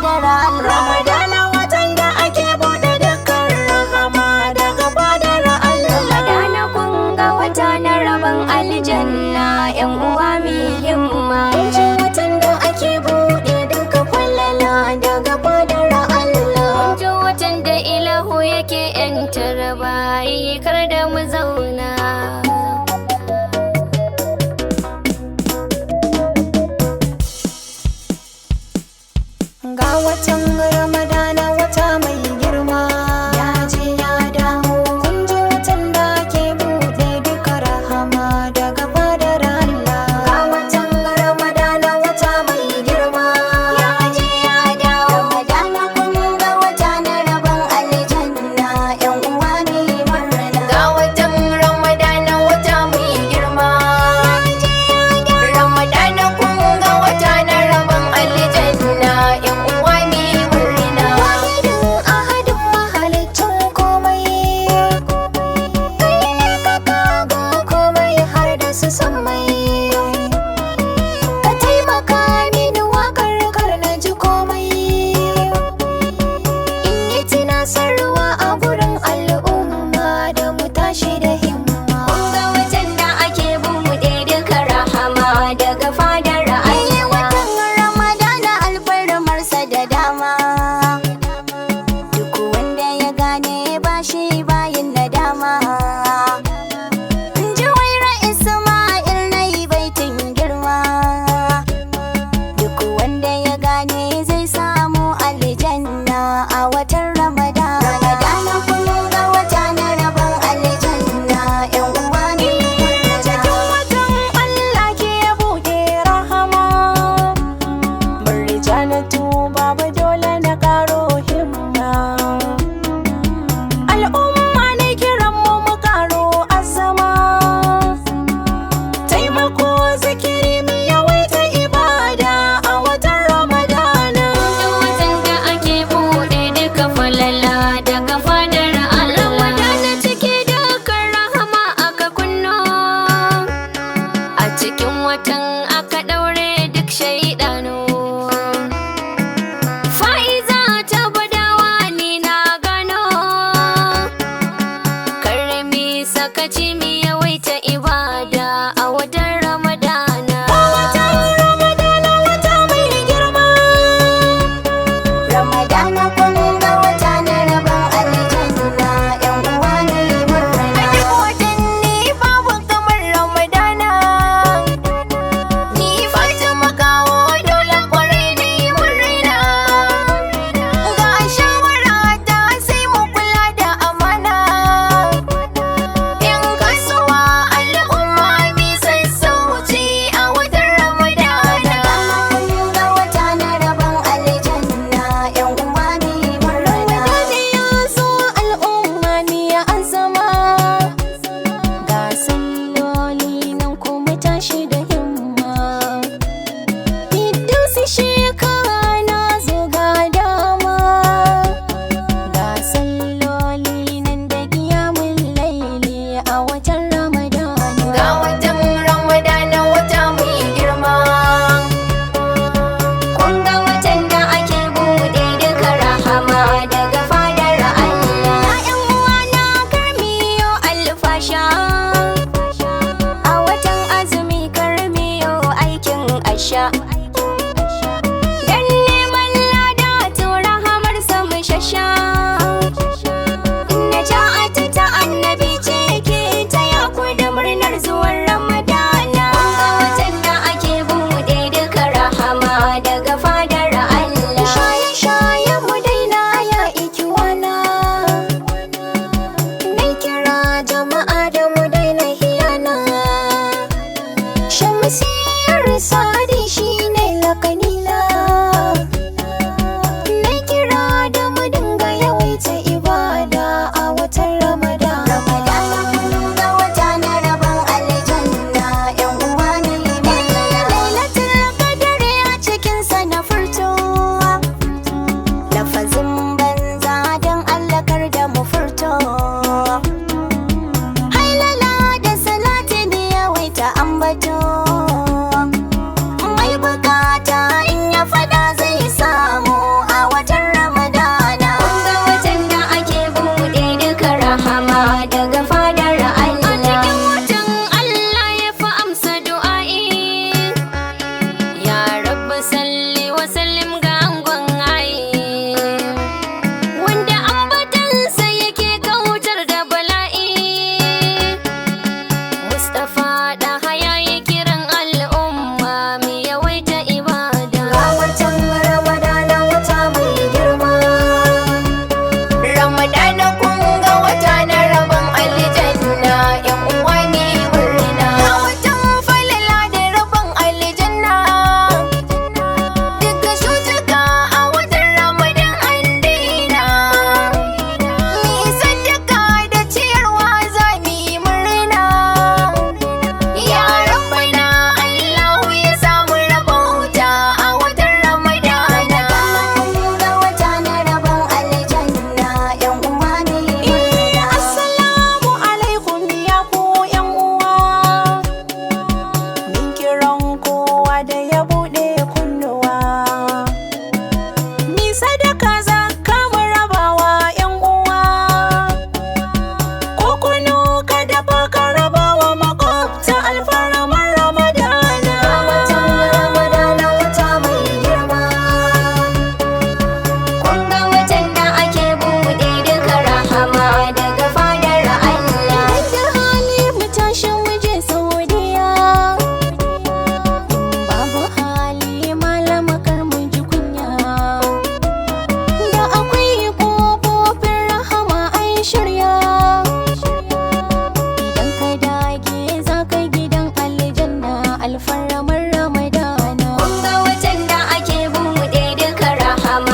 fadar Allah. Ramadana watan da ake bude dukkan rahama daga fadar Allah. Ramadana kun ga wata na rabon aljanna, yan uwa mi himma. Kunji watan da ake bude duka falala daga fadar Allah. Kunji watan da ilahu yake yantar bayi, kar da mu zauna. Ga watan Ramadana wata mai girma, ya je ya dawo. Kun ji watan da ke buɗe duka rahama daga fadar Allah. Ga watan Ramadana wata mai girma, ya je ya dawo. Ramadana kun ga wata na rabon aljanna, yan uwa ne murna. Ga watan Ramadana wata mai girma, ya je ya dawo. Ramadana kun ga wata na rabon aljanna, yan uwa ne murna.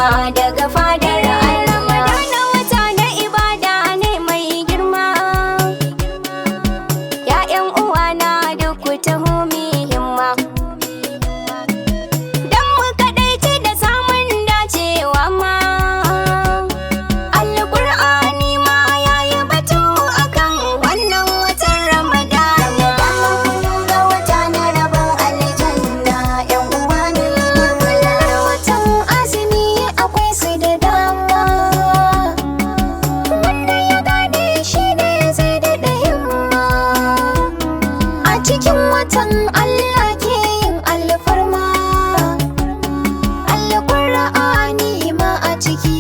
himma daga fadar Allah. Ramadana wata na ibada ne mai girma, ‘ya'yan uwana duk ku taho mi himma, don mu kaɗaici da samun dacewa ma. Alƙur'ani ma ya yi batu akan wannan watan Ramadana. Ga wata na rabon aljanna, ‘yan uwa ne murna. Watan azumi akwai su da dama, wanda ya gane shi ne zai daɗa himma. A cikin watan Allah ke yin alfarma, Alƙur'ani ma a ciki